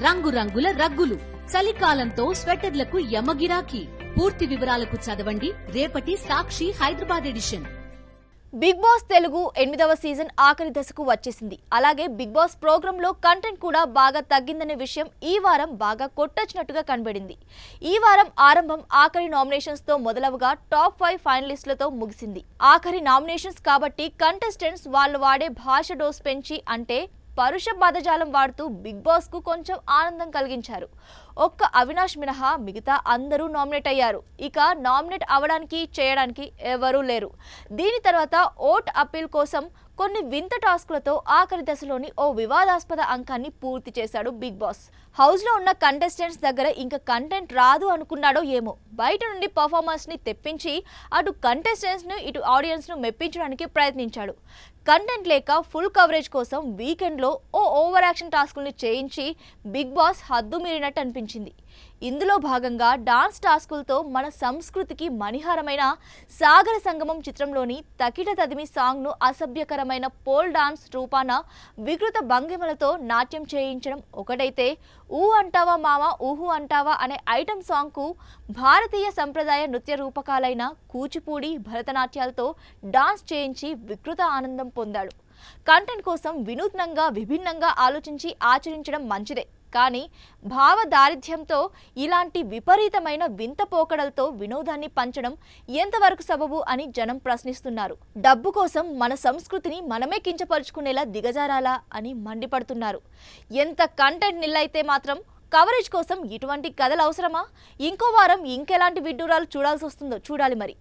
రంగురంగుల రగ్గులు, చలికాలంతో స్వెటర్లకు యమగిరాకీ. పూర్తి వివరాలకు చదవండి రేపటి Sakshi Hyderabad edition. Bigg Boss Telugu 8వ సీజన్ ఆఖరి దశకు వచ్చేసింది. అలాగే బిగ్ బాస్ ప్రోగ్రామ్ లో కంటెంట్ కూడా బాగా తగ్గిందనే విషయం ఈ వారం బాగా కొట్టొచ్చినట్టుగా కనబడింది. ఈ వారం ఆరంభం ఆఖరి నామినేషన్స్ తో మొదలవగా టాప్ 5 ఫైనలిస్టులతో ముగిసింది. ఆఖరి నామినేషన్స్ కాబట్టి కంటెస్టెంట్స్ వాళ్ళు వాడే భాష డోస్ పెంచి అంటే పరుష పదజాలం వాడుతూ బిగ్ బాస్ కు కొంచెం ఆనందం కలిగించారు. ఒక్క అవినాష్ మినహా మిగతా అందరూ నామినేట్ అయ్యారు. ఇక నామినేట్ అవడానికి చేయడానికి ఎవరూ లేరు. దీని తర్వాత ఓట్ అప్పీల్ కోసం కొన్ని వింత టాస్క్లతో ఆఖరి దశలోని ఓ వివాదాస్పద అంకాన్ని పూర్తి చేశాడు బిగ్ బాస్. హౌస్ లో ఉన్న కంటెస్టెంట్స్ దగ్గర ఇంకా కంటెంట్ రాదు అనుకున్నాడో ఏమో బయట నుండి పర్ఫార్మర్స్ ని తెప్పించి అటు కంటెస్టెంట్స్ ను ఇటు ఆడియన్స్ ను మెప్పించడానికి ప్రయత్నించాడు. కంటెంట్ లేక ఫుల్ కవరేజ్ కోసం వీకెండ్ లో ఓ ఓవర్ యాక్షన్ టాస్కుల్ని చేయించి బిగ్ బాస్ హద్దు మీరినట్టు అనిపించింది. ఇందులో భాగంగా డాన్స్ టాస్కులతో మన సంస్కృతికి మణిహారమైన సాగర సంగమం చిత్రంలోని తకిట తదిమి సాంగ్ ను అసభ్యకరమైన పోల్ డాన్స్ రూపాన వికృత భంగిమలతో నాట్యం చేయించడం ఒకటైతే, ఊ అంటావా మామ ఊహు అంటావా అనే ఐటమ్ సాంగ్ కు భారతీయ సంప్రదాయ నృత్య రూపకాలైన కూచిపూడి, భరతనాట్యాలతో డాన్స్ చేయించి వికృత ఆనందం పొందాడు. కంటెంట్ కోసం వినూత్నంగా విభిన్నంగా ఆలోచించి ఆచరించడం మంచిదే, కానీ భావ దారిద్ర్యంతో ఇలాంటి విపరీతమైన వింత పోకడలతో వినోదాన్ని పంచడం ఎంతవరకు సబబు అని జనం ప్రశ్నిస్తున్నారు. డబ్బు కోసం మన సంస్కృతిని మనమే కించపరుచుకునేలా దిగజారాలా అని మండిపడుతున్నారు. ఎంత కంటెంట్ నిల్లైతే మాత్రం కవరేజ్ కోసం ఇటువంటి కథలు అవసరమా? ఇంకో వారం ఇంకెలాంటి విడ్డూరాలు చూడాల్సి వస్తుందో చూడాలి మరి.